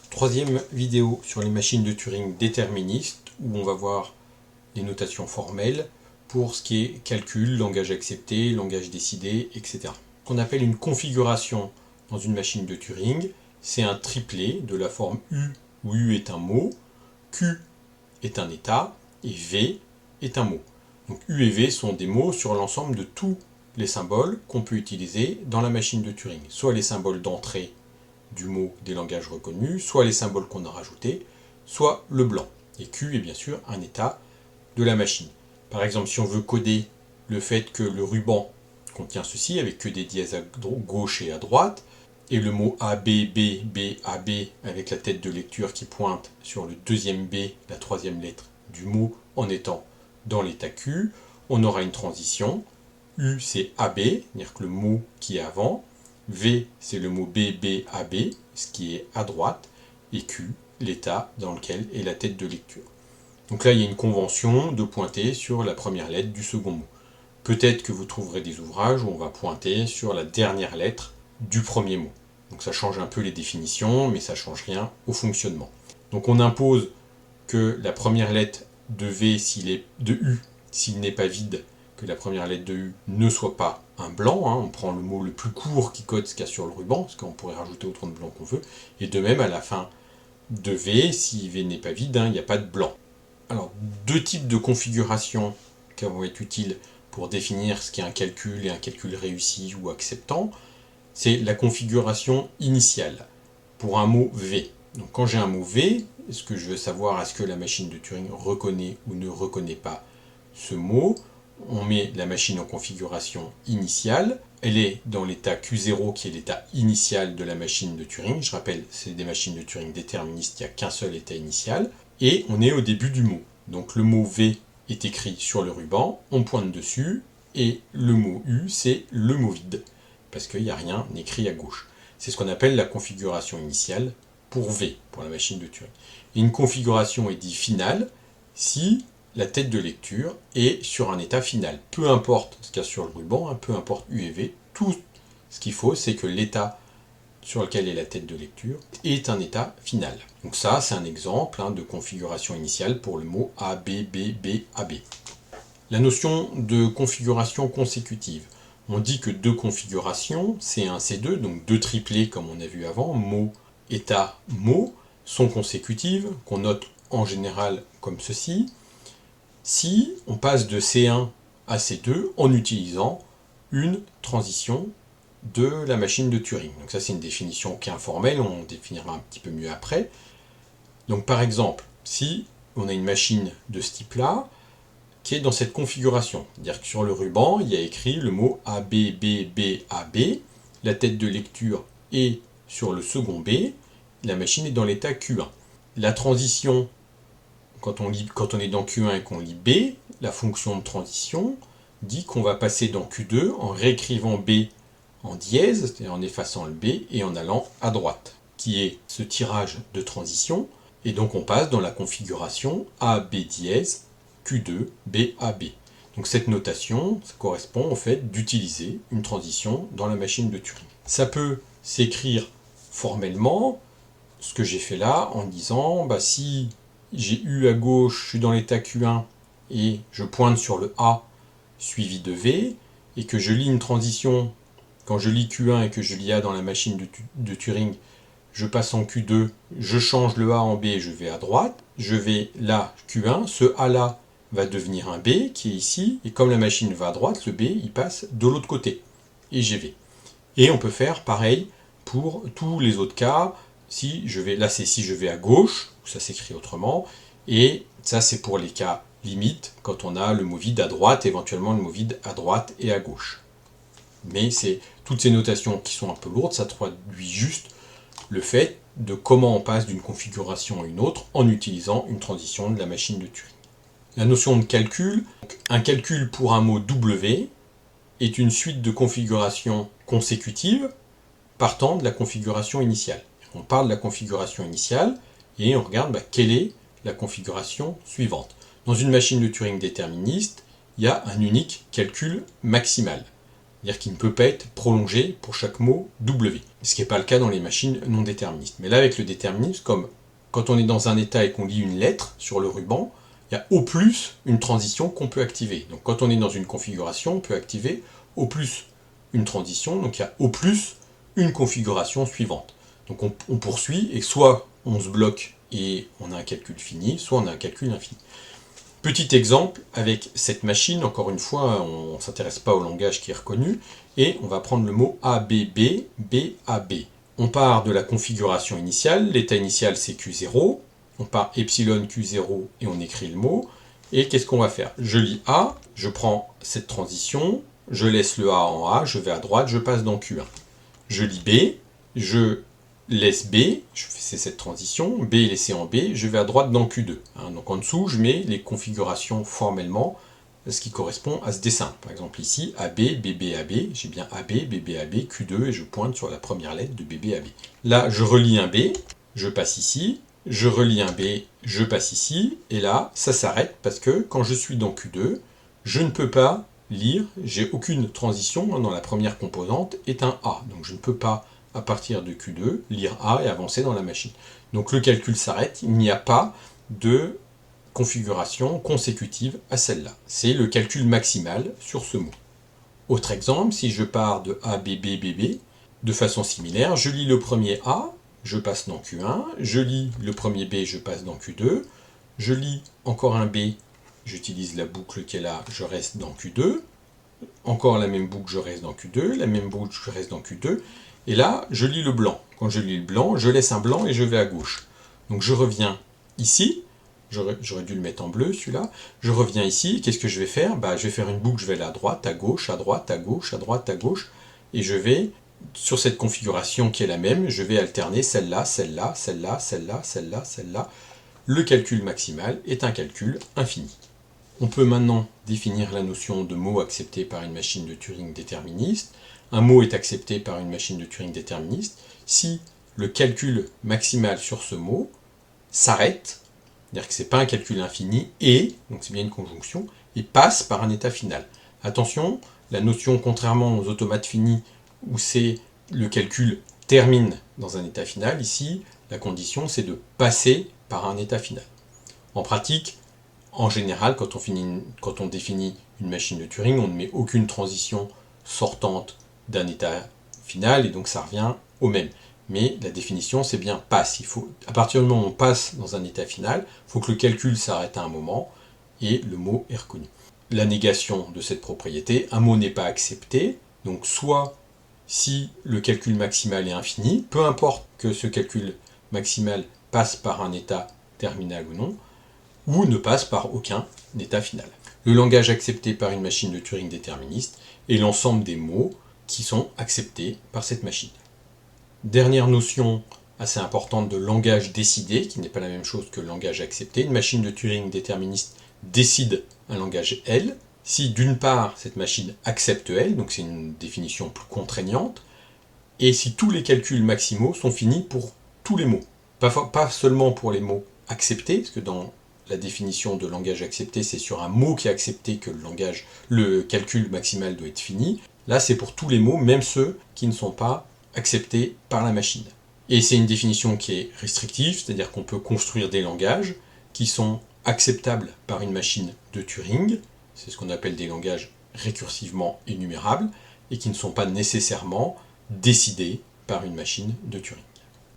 Troisième vidéo sur les machines de Turing déterministes où on va voir les notations formelles pour ce qui est calcul, langage accepté, langage décidé, etc. Ce qu'on appelle une configuration dans une machine de Turing, c'est un triplet de la forme U où U est un mot, Q est un état et V est un mot. Donc U et V sont des mots sur l'ensemble de tous les symboles qu'on peut utiliser dans la machine de Turing. Soit les symboles d'entrée du mot des langages reconnus, soit les symboles qu'on a rajoutés, soit le blanc. Et Q est bien sûr un état de la machine. Par exemple, si on veut coder le fait que le ruban contient ceci, avec que des dièses à gauche et à droite, et le mot AB, B, B, AB, avec la tête de lecture qui pointe sur le deuxième B, la troisième lettre du mot, en étant dans l'état Q, on aura une transition. U, c'est AB, c'est-à-dire que le mot qui est avant. V, c'est le mot B, B, AB, ce qui est à droite. Et Q, l'état dans lequel est la tête de lecture. Donc là, il y a une convention de pointer sur la première lettre du second mot. Peut-être que vous trouverez des ouvrages où on va pointer sur la dernière lettre du premier mot. Donc ça change un peu les définitions, mais ça ne change rien au fonctionnement. Donc on impose que la première lettre de V, de U, s'il n'est pas vide, que la première lettre de U ne soit pas un blanc. On prend le mot le plus court qui code ce qu'il y a sur le ruban, parce qu'on pourrait rajouter autant de blanc qu'on veut. Et de même, à la fin de V, si V n'est pas vide, il n'y a pas de blanc. Alors, deux types de configurations qui vont être utiles pour définir ce qu'est un calcul et un calcul réussi ou acceptant. C'est la configuration initiale pour un mot V. Donc quand j'ai un mot V, est-ce que je veux savoir est-ce que la machine de Turing reconnaît ou ne reconnaît pas ce mot? On met la machine en configuration initiale. Elle est dans l'état Q0 qui est l'état initial de la machine de Turing. Je rappelle, c'est des machines de Turing déterministes, il n'y a qu'un seul état initial. Et on est au début du mot. Donc le mot V est écrit sur le ruban, on pointe dessus, et le mot U, c'est le mot vide, parce qu'il n'y a rien écrit à gauche. C'est ce qu'on appelle la configuration initiale pour V, pour la machine de Turing. Et une configuration est dit finale si la tête de lecture est sur un état final. Peu importe ce qu'il y a sur le ruban, peu importe U et V, tout ce qu'il faut, c'est que l'état sur lequel est la tête de lecture est un état final. Donc ça, c'est un exemple de configuration initiale pour le mot A, B, B, B, AB. La notion de configuration consécutive. On dit que deux configurations, C1, C2, donc deux triplés comme on a vu avant, mot, état, mot, sont consécutives, qu'on note en général comme ceci, si on passe de C1 à C2 en utilisant une transition de la machine de Turing. Donc ça, c'est une définition qui est informelle, on définira un petit peu mieux après. Donc par exemple, si on a une machine de ce type-là, qui est dans cette configuration, c'est-à-dire que sur le ruban, il y a écrit le mot ABBBAB, la tête de lecture est sur le second B, la machine est dans l'état Q1. La transition, quand on est dans Q1 et qu'on lit B, la fonction de transition dit qu'on va passer dans Q2 en réécrivant B en dièse, c'est-à-dire en effaçant le B et en allant à droite, qui est ce tirage de transition, et donc on passe dans la configuration AB dièse Q2 BAB. Donc cette notation, ça correspond au fait d'utiliser une transition dans la machine de Turing. Ça peut s'écrire formellement, ce que j'ai fait là, en disant, si j'ai U à gauche, je suis dans l'état Q1, et je pointe sur le A suivi de V, et que je lis une transition. Quand je lis Q1 et que je lis A dans la machine de Turing, je passe en Q2, je change le A en B et je vais à droite. Je vais là, Q1, ce A là va devenir un B qui est ici, et comme la machine va à droite, le B il passe de l'autre côté, et GV. Et on peut faire pareil pour tous les autres cas. Si je vais, là c'est si je vais à gauche, ça s'écrit autrement, et ça c'est pour les cas limites, quand on a le mot vide à droite, éventuellement le mot vide à droite et à gauche. Mais c'est toutes ces notations qui sont un peu lourdes, ça traduit juste le fait de comment on passe d'une configuration à une autre en utilisant une transition de la machine de Turing. La notion de calcul, un calcul pour un mot W est une suite de configurations consécutives partant de la configuration initiale. On parle de la configuration initiale et on regarde quelle est la configuration suivante. Dans une machine de Turing déterministe, il y a un unique calcul maximal. c'est-à-dire qu'il ne peut pas être prolongé pour chaque mot W, ce qui n'est pas le cas dans les machines non déterministes. Mais là, avec le déterminisme, comme quand on est dans un état et qu'on lit une lettre sur le ruban, il y a au plus une transition qu'on peut activer. Donc quand on est dans une configuration, on peut activer au plus une transition, donc il y a au plus une configuration suivante. Donc on poursuit, et soit on se bloque et on a un calcul fini, soit on a un calcul infini. Petit exemple avec cette machine, encore une fois, on ne s'intéresse pas au langage qui est reconnu, et on va prendre le mot ABB, BAB. On part de la configuration initiale, l'état initial c'est Q0, on part epsilon Q0 et on écrit le mot, et qu'est-ce qu'on va faire? Je lis A, je prends cette transition, je laisse le A en A, je vais à droite, je passe dans Q1. Je lis B, je laisse B, c'est cette transition, B est laissé en B, je vais à droite dans Q2. Donc en dessous, je mets les configurations formellement, ce qui correspond à ce dessin. Par exemple ici, AB, BB, AB, j'ai bien AB, BB, AB, Q2, et je pointe sur la première lettre de BB, AB. Là, je relis un B, je passe ici, je relis un B, je passe ici, et là, ça s'arrête parce que quand je suis dans Q2, je ne peux pas lire, j'ai aucune transition dans la première composante, est un A. Donc je ne peux pas, à partir de Q2, lire A et avancer dans la machine. Donc le calcul s'arrête, il n'y a pas de configuration consécutive à celle-là. C'est le calcul maximal sur ce mot. Autre exemple, si je pars de A, BB, BB, de façon similaire, je lis le premier A, je passe dans Q1, je lis le premier B, je passe dans Q2, je lis encore un B, j'utilise la boucle qui est là, je reste dans Q2, encore la même boucle, je reste dans Q2, la même boucle, je reste dans Q2, et là, je lis le blanc. Quand je lis le blanc, je laisse un blanc et je vais à gauche. Donc je reviens ici, j'aurais dû le mettre en bleu celui-là, je reviens ici, qu'est-ce que je vais faire? Je vais faire une boucle, je vais aller à droite, à gauche, à droite, à gauche, à droite, à gauche, et je vais, sur cette configuration qui est la même, je vais alterner celle-là, celle-là, celle-là, celle-là, celle-là, celle-là. Le calcul maximal est un calcul infini. On peut maintenant définir la notion de mot accepté par une machine de Turing déterministe. Un mot est accepté par une machine de Turing déterministe si le calcul maximal sur ce mot s'arrête, c'est-à-dire que ce n'est pas un calcul infini, et, donc c'est bien une conjonction, et passe par un état final. Attention, la notion, contrairement aux automates finis, où c'est le calcul termine dans un état final, ici, la condition c'est de passer par un état final. En pratique, en général, quand on définit une machine de Turing, on ne met aucune transition sortante d'un état final, et donc ça revient au même. Mais la définition, c'est bien passe. À partir du moment où on passe dans un état final, il faut que le calcul s'arrête à un moment, et le mot est reconnu. La négation de cette propriété, un mot n'est pas accepté, donc soit si le calcul maximal est infini, peu importe que ce calcul maximal passe par un état terminal ou non, ou ne passe par aucun état final. Le langage accepté par une machine de Turing déterministe est l'ensemble des mots qui sont acceptés par cette machine. Dernière notion assez importante de langage décidé, qui n'est pas la même chose que le langage accepté. Une machine de Turing déterministe décide un langage L, si d'une part cette machine accepte L, donc c'est une définition plus contraignante, et si tous les calculs maximaux sont finis pour tous les mots. Pas seulement pour les mots acceptés, parce que dans la définition de langage accepté, c'est sur un mot qui est accepté que le calcul maximal doit être fini. Là, c'est pour tous les mots, même ceux qui ne sont pas acceptés par la machine. Et c'est une définition qui est restrictive, c'est-à-dire qu'on peut construire des langages qui sont acceptables par une machine de Turing, c'est ce qu'on appelle des langages récursivement énumérables, et qui ne sont pas nécessairement décidés par une machine de Turing.